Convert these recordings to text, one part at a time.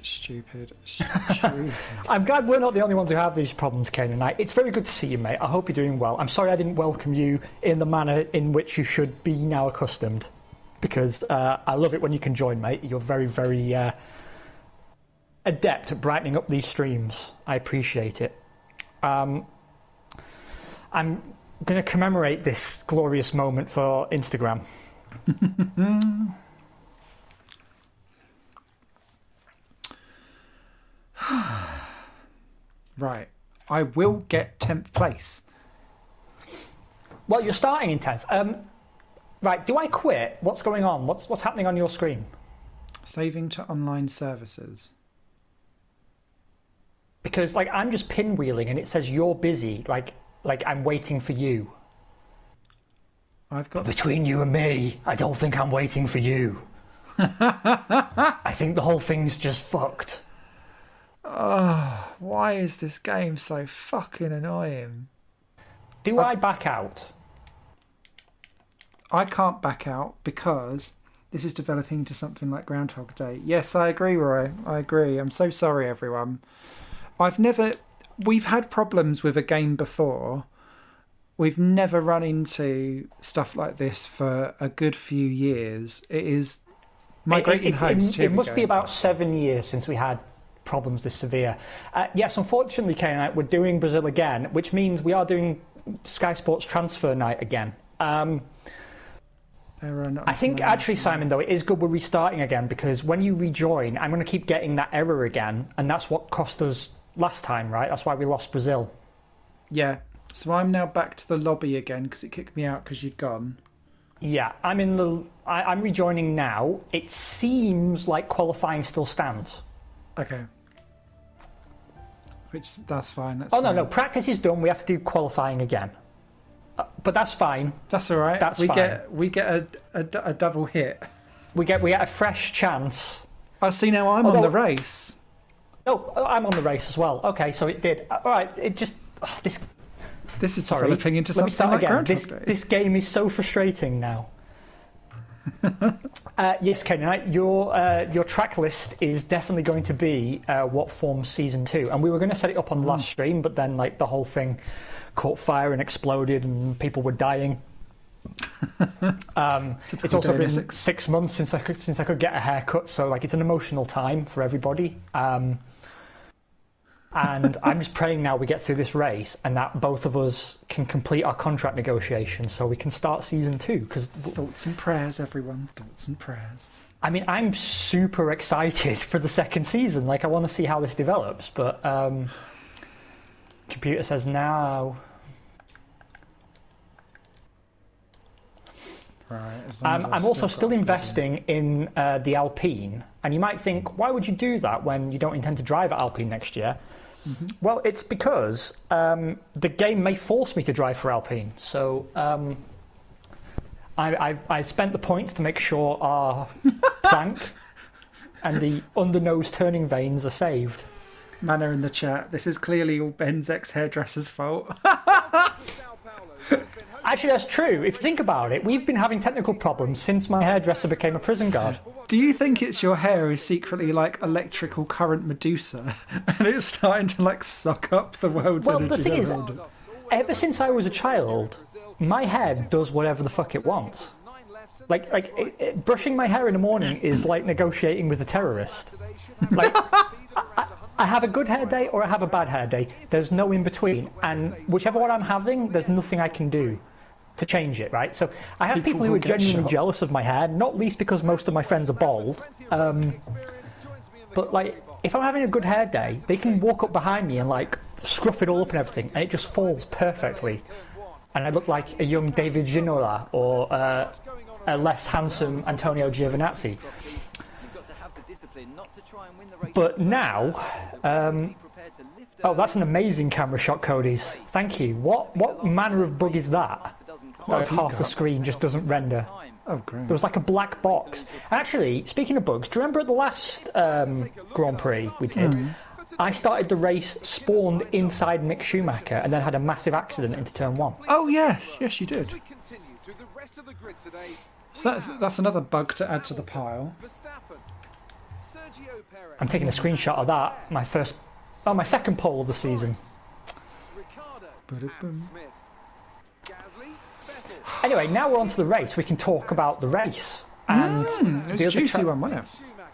Stupid. I'm glad we're not the only ones who have these problems, Kane and I. It's very good to see you, mate. I hope you're doing well. I'm sorry I didn't welcome you in the manner in which you should be now accustomed, because I love it when you can join, mate. You're very, very adept at brightening up these streams. I appreciate it. I'm going to commemorate this glorious moment for Instagram. Right. I will get 10th place. Well, you're starting in 10th. Right, do I quit? What's going on? What's happening on your screen? Saving to online services. Because, like, I'm just pinwheeling and it says you're busy. Like I'm waiting for you. I've got Between you and me, I don't think I'm waiting for you. I think the whole thing's just fucked. Oh, why is this game so fucking annoying? Do I back out? I can't back out because this is developing into something like Groundhog Day. Yes, I agree, Roy. I agree. I'm so sorry, everyone. We've had problems with a game before. We've never run into stuff like this for a good few years. It is migrating host. It must be about 7 years since we had problems this severe. Yes, unfortunately, Kane and I, we're doing Brazil again, which means we are doing Sky Sports Transfer Night again. I think actually, Simon, though, it is good we're restarting again, because when you rejoin, I'm going to keep getting that error again, and that's what cost us last time, right? That's why we lost Brazil. Yeah. So I'm now back to the lobby again because it kicked me out because you'd gone. Yeah, I'm rejoining now. It seems like qualifying still stands. Okay. That's fine. No, practice is done. We have to do qualifying again. But that's fine. That's all right. That's fine. We get a double hit. We get a fresh chance. I see. Now I'm on the race. Oh, I'm on the race as well. Okay, so it did. All right. It just This is developing into something like Groundhog Day. This game is so frustrating now. Yes, Ken, your track list is definitely going to be what forms season 2, and we were going to set it up on the last stream, but then like the whole thing caught fire and exploded, and people were dying. It's also been 6 months since I could get a haircut, so like it's an emotional time for everybody. And I'm just praying now we get through this race and that both of us can complete our contract negotiations so we can start season 2. Because thoughts and prayers, everyone. Thoughts and prayers. I mean, I'm super excited for the second season. Like, I want to see how this develops, but computer says no. Right. I'm also still investing in the Alpine, and you might think, why would you do that when you don't intend to drive at Alpine next year? Mm-hmm. Well, it's because the game may force me to drive for Alpine. So I spent the points to make sure our plank and the under-nose turning vanes are saved. Manna in the chat. This is clearly all Ben's ex-hairdresser's fault. Actually, that's true. If you think about it, we've been having technical problems since my hairdresser became a prison guard. Do you think it's your hair is secretly like electrical current Medusa and it's starting to like suck up the world's energy? Well, the thing is, ever since I was a child, my hair does whatever the fuck it wants. Brushing my hair in the morning is like negotiating with a terrorist. Like, I have a good hair day or I have a bad hair day. There's no in between, and whichever one I'm having, there's nothing I can do to change it, right? So I have people who are genuinely jealous of my hair, not least because most of my friends are bald. But like, if I'm having a good hair day, they can walk up behind me and like scruff it all up and everything, and it just falls perfectly. And I look like a young David Ginola or a less handsome Antonio Giovinazzi. But now, oh, that's an amazing camera shot, Codies. Thank you. What manner of bug is that? Like half the screen just doesn't render. Oh, great. There was like a black box. Actually, speaking of bugs, do you remember at the last Grand Prix we did? I started the race, spawned inside Mick Schumacher, and then had a massive accident into turn 1. Oh yes, yes you did. So that's another bug to add to the pile. I'm taking a screenshot of that. My second poll of the season. Anyway, now we're on to the race. We can talk about the race. And it was a juicy one, wasn't it?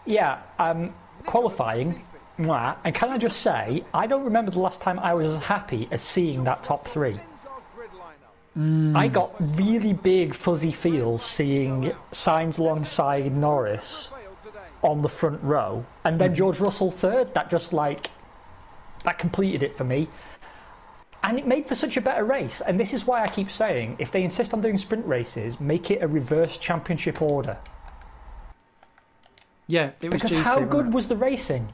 Yeah, qualifying. Mwah. And can I just say, I don't remember the last time I was as happy as seeing that top three. I got really big fuzzy feels seeing Sainz alongside Norris on the front row, and then George Russell third. That just that completed it for me. And it made for such a better race. And this is why I keep saying, if they insist on doing sprint races, make it a reverse championship order. Yeah, it was because juicy, how wasn't good it? was the racing?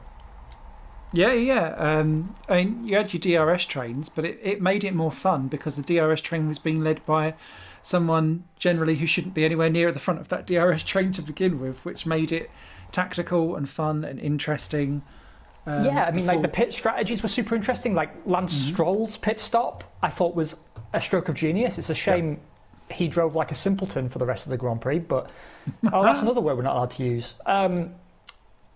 Yeah. I mean, you had your DRS trains, but it made it more fun because the DRS train was being led by someone generally who shouldn't be anywhere near the front of that DRS train to begin with, which made it tactical and fun and interesting. Yeah, I mean, like the pit strategies were super interesting. Like Lance Stroll's pit stop, I thought was a stroke of genius. It's a shame he drove like a simpleton for the rest of the Grand Prix, but that's another word we're not allowed to use.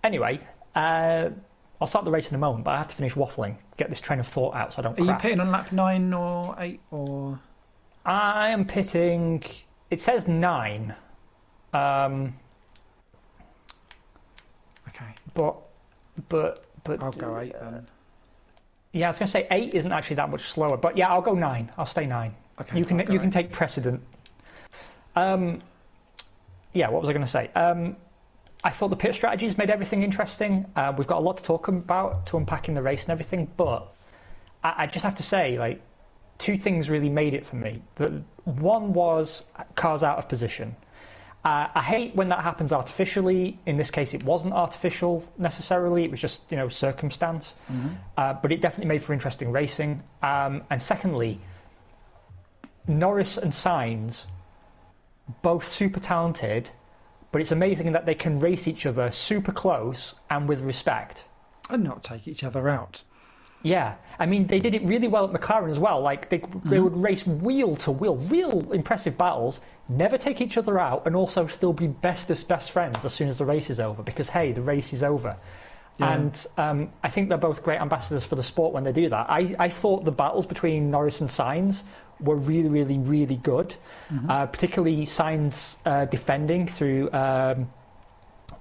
Anyway, I'll start the race in a moment, but I have to finish waffling, get this train of thought out so I don't crash. Are you pitting on lap 9 or 8 or...? I am pitting... It says 9. Okay. But I'll go 8 then. Yeah, I was going to say 8 isn't actually that much slower, but yeah, I'll go 9. I'll stay 9. Okay. You can take precedent. Yeah, what was I going to say? I thought the pit strategies made everything interesting. We've got a lot to talk about to unpack in the race and everything, but I just have to say, like, two things really made it for me. One was cars out of position. I hate when that happens artificially. In this case, it wasn't artificial necessarily. It was just, circumstance. But it definitely made for interesting racing. And secondly, Norris and Sainz, both super talented, but it's amazing that they can race each other super close and with respect. And not take each other out. Yeah, I mean, they did it really well at McLaren as well. Like, they would race wheel to wheel, real impressive battles, never take each other out, and also still be bestest best friends as soon as the race is over, because, hey, the race is over. Yeah. And I think they're both great ambassadors for the sport when they do that. I thought the battles between Norris and Sainz were really, really, really good, particularly Sainz defending through...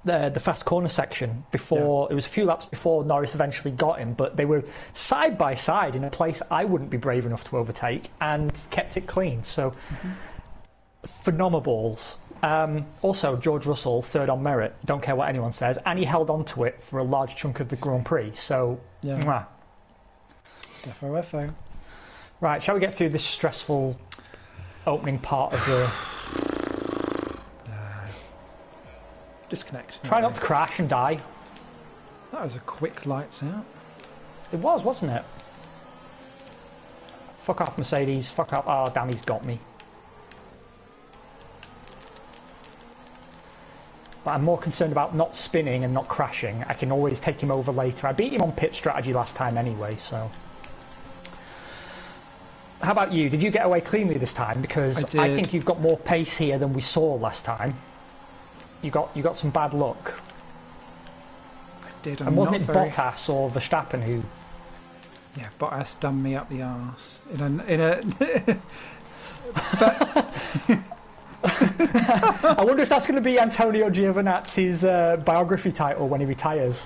the fast corner section before it was a few laps before Norris eventually got him, but they were side by side in a place I wouldn't be brave enough to overtake and kept it clean. So phenomenal balls. Also, George Russell third on merit, don't care what anyone says, and he held on to it for a large chunk of the Grand Prix. So mwah. Defo. Right, shall we get through this stressful opening part of the... Disconnect. Try not to crash and die. That was a quick lights out. It was, wasn't it? Fuck off, Mercedes. Fuck off. Oh, damn, he's got me. But I'm more concerned about not spinning and not crashing. I can always take him over later. I beat him on pit strategy last time anyway, so... How about you? Did you get away cleanly this time? Because I think you've got more pace here than we saw last time. You got some bad luck. I did. And wasn't it Bottas or Verstappen who? Yeah, Bottas done me up the arse in a. But I wonder if that's going to be Antonio Giovinazzi's biography title when he retires.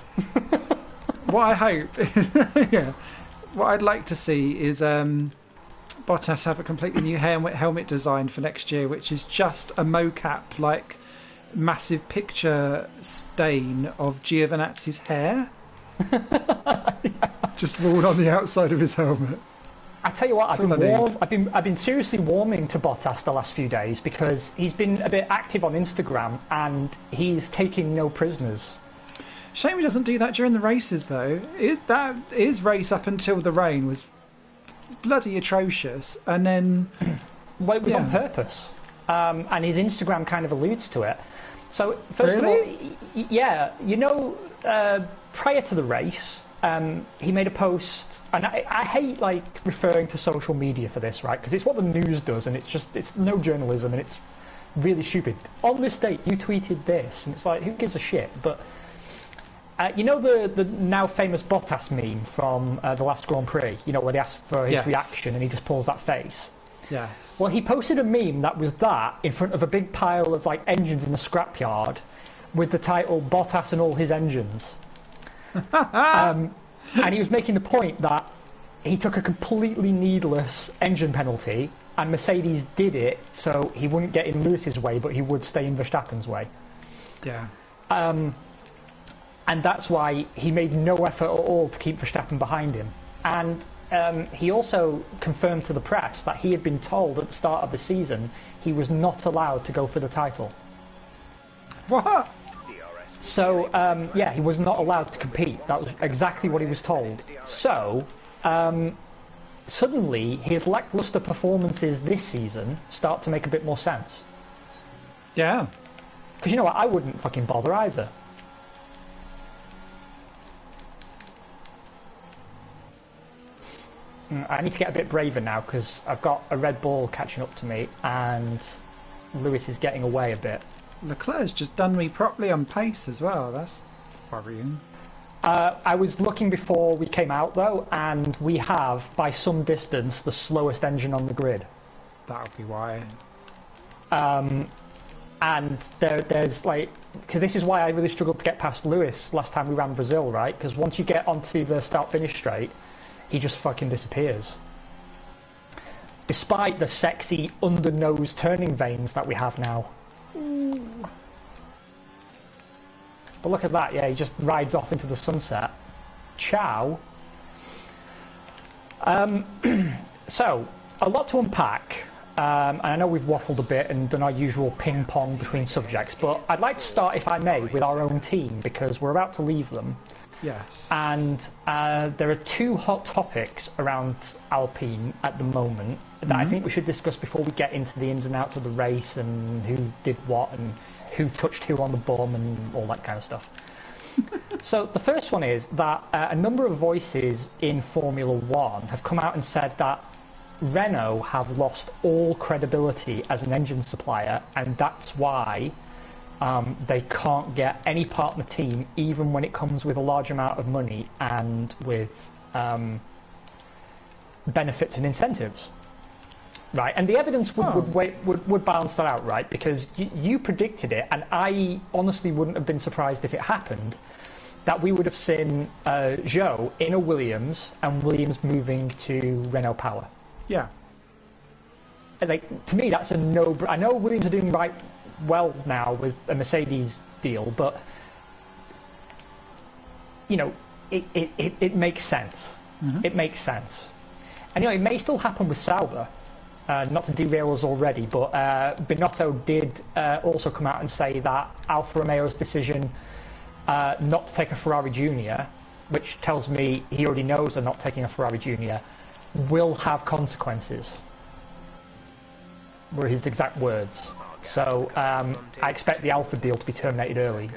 What I hope is, what I'd like to see is Bottas have a completely new helmet design for next year, which is just a mocap like. Massive picture stain of Giovinazzi's hair just rolled on the outside of his helmet. I tell you what, I've been seriously warming to Bottas the last few days because he's been a bit active on Instagram and he's taking no prisoners. Shame he doesn't do that during the races though. His race up until the rain was bloody atrocious, and then well, it was on purpose, and his Instagram kind of alludes to it. So, first of all, prior to the race, he made a post, and I hate, referring to social media for this, right? Because it's what the news does, and it's no journalism, and it's really stupid. On this date, you tweeted this, and it's like, who gives a shit? But You know the now famous Bottas meme from the last Grand Prix? You know, where they ask for his reaction and he just pulls that face? Yes. Well, he posted a meme that was that in front of a big pile of like engines in the scrapyard with the title Bottas and all his engines. And he was making the point that he took a completely needless engine penalty and Mercedes did it so he wouldn't get in Lewis's way, but he would stay in Verstappen's way. Yeah. And that's why he made no effort at all to keep Verstappen behind him. And he also confirmed to the press that he had been told at the start of the season he was not allowed to go for the title. What? So, yeah, he was not allowed to compete. That was exactly what he was told. So, suddenly, his lackluster performances this season start to make a bit more sense. Yeah. Because you know what, I wouldn't fucking bother either. I need to get a bit braver now because I've got a red ball catching up to me and Lewis is getting away a bit. Leclerc's just done me properly on pace as well. That's worrying. I was looking before we came out though, and we have, by some distance, the slowest engine on the grid. That'll be why. And there's like, because this is why I really struggled to get past Lewis last time we ran Brazil, right? Because once you get onto the start-finish straight, he just fucking disappears. Despite the sexy under-nose turning vanes that we have now. Ooh. But look at that, yeah, he just rides off into the sunset. Ciao. So, a lot to unpack. And I know we've waffled a bit and done our usual ping-pong between subjects, but I'd like to start, if I may, with our own team, because we're about to leave them. Yes. And there are two hot topics around Alpine at the moment that I think we should discuss before we get into the ins and outs of the race and who did what and who touched who on the bum and all that kind of stuff. So the first one is that a number of voices in Formula One have come out and said that Renault have lost all credibility as an engine supplier, and that's why they can't get any partner team, even when it comes with a large amount of money and with benefits and incentives. Right, and the evidence would balance that out, right? Because you predicted it, and I honestly wouldn't have been surprised if it happened, that we would have seen Zhou in a Williams and Williams moving to Renault Power. Yeah. Like, to me, that's a no. I know Williams are doing well now with a Mercedes deal, but you know, it makes sense. It makes sense. And you know, it may still happen with Sauber. Not to derail us already, but Binotto did also come out and say that Alfa Romeo's decision not to take a Ferrari Junior, which tells me he already knows they're not taking a Ferrari Junior, will have consequences, were his exact words. So I expect the Alfa deal to be terminated early.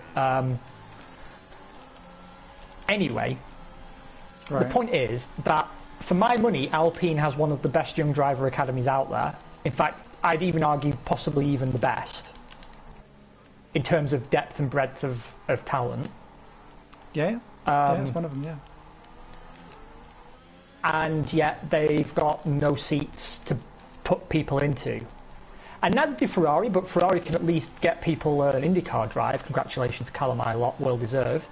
Anyway, the point is that for my money, Alpine has one of the best young driver academies out there. In fact, I'd even argue possibly even the best in terms of depth and breadth of talent. Yeah, it's one of them, yeah. And yet they've got no seats to put people into. And neither do Ferrari, but Ferrari can at least get people an IndyCar drive. Congratulations, Callum Ilott, well deserved.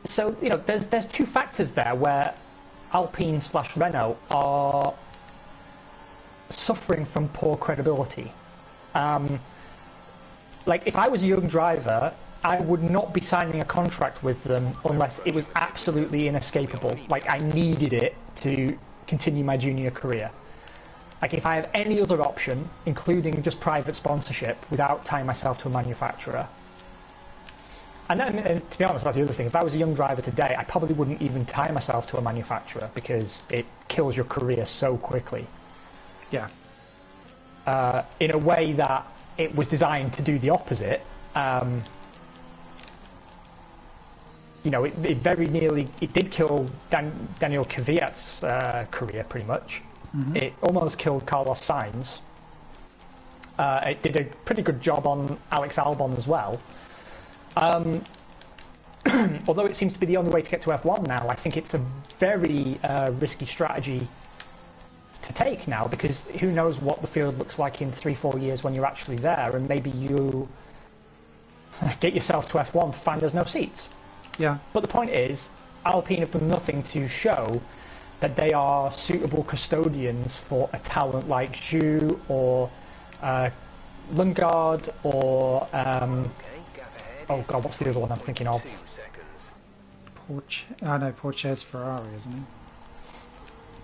So, you know, there's two factors there where Alpine/Renault are suffering from poor credibility. Like, if I was a young driver, I would not be signing a contract with them unless it was absolutely inescapable. Like, I needed it to continue my junior career. Like, if I have any other option, including just private sponsorship, without tying myself to a manufacturer. And to be honest, that's the other thing. If I was a young driver today, I probably wouldn't even tie myself to a manufacturer because it kills your career so quickly. Yeah. In a way that it was designed to do the opposite. You know, it very nearly, it did kill Daniel Kvyat's career pretty much. It almost killed Carlos Sainz. It did a pretty good job on Alex Albon as well. Although it seems to be the only way to get to F1 now, I think it's a very risky strategy to take now, because who knows what the field looks like in 3-4 years when you're actually there, and maybe you get yourself to F1 to find there's no seats. Yeah. But the point is, Alpine have done nothing to show that they are suitable custodians for a talent like Zhu or Lundgaard or oh god, what's the other one I'm thinking of? Porche's Ferrari, isn't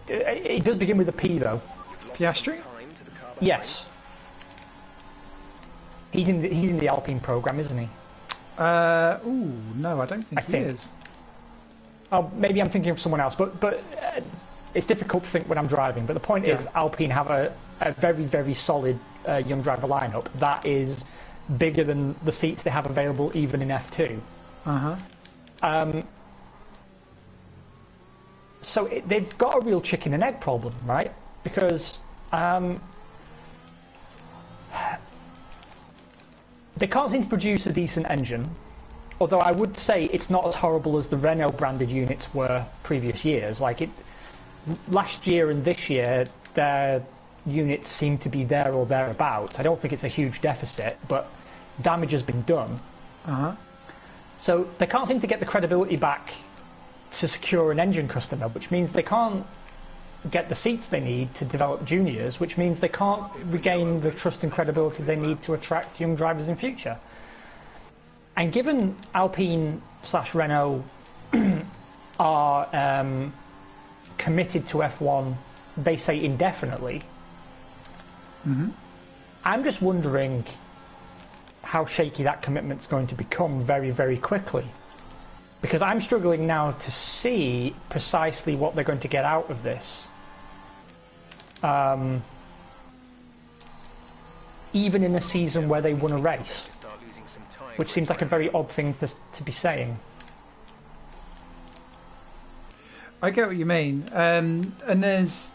he? It does begin with a P though. Piastri? Yes. He's in the Alpine program, isn't he? No, I don't think he is. Oh, maybe I'm thinking of someone else, but it's difficult to think when I'm driving. But the point is, Alpine have a very, very solid young driver lineup that is bigger than the seats they have available even in F2. So they've got a real chicken and egg problem, right? Because they can't seem to produce a decent engine. Although I would say it's not as horrible as the Renault branded units were previous years. Last year and this year, their units seem to be there or thereabouts. I don't think it's a huge deficit, but damage has been done. So they can't seem to get the credibility back to secure an engine customer, which means they can't get the seats they need to develop juniors, which means they can't regain the trust and credibility they need to attract young drivers in future. And given Alpine/Renault are committed to F1, they say indefinitely, I'm just wondering how shaky that commitment's going to become very, very quickly. Because I'm struggling now to see precisely what they're going to get out of this. Even in a season where they won a race. Which seems like a very odd thing to be saying. I get what you mean. And there's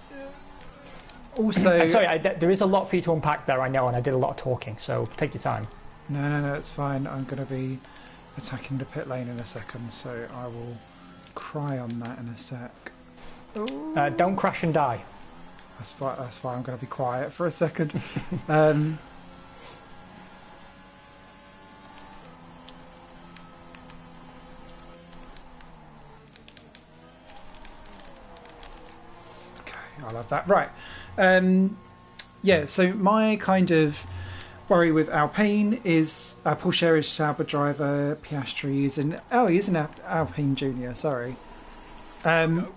also... I'm sorry, there is a lot for you to unpack there, I know, and I did a lot of talking, so take your time. No, it's fine. I'm going to be attacking the pit lane in a second, so I will cry on that in a sec. Don't crash and die. That's why I'm going to be quiet for a second. I love that. Right. So my kind of worry with Alpine is Porsche is Sauber driver, Piastri is an... Oh, he is an Alpine junior, sorry. So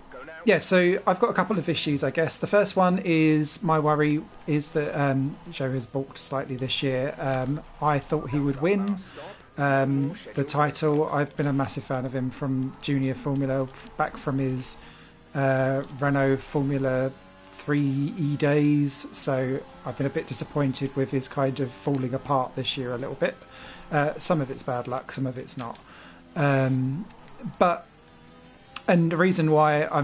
I've got a couple of issues, I guess. The first one is my worry is that Zhou has balked slightly this year. I thought he would win the title. I've been a massive fan of him from Junior Formula, back from his Renault Formula 3 days, so I've been a bit disappointed with his kind of falling apart this year a little bit. Some of it's bad luck, some of it's not. And the reason why I'm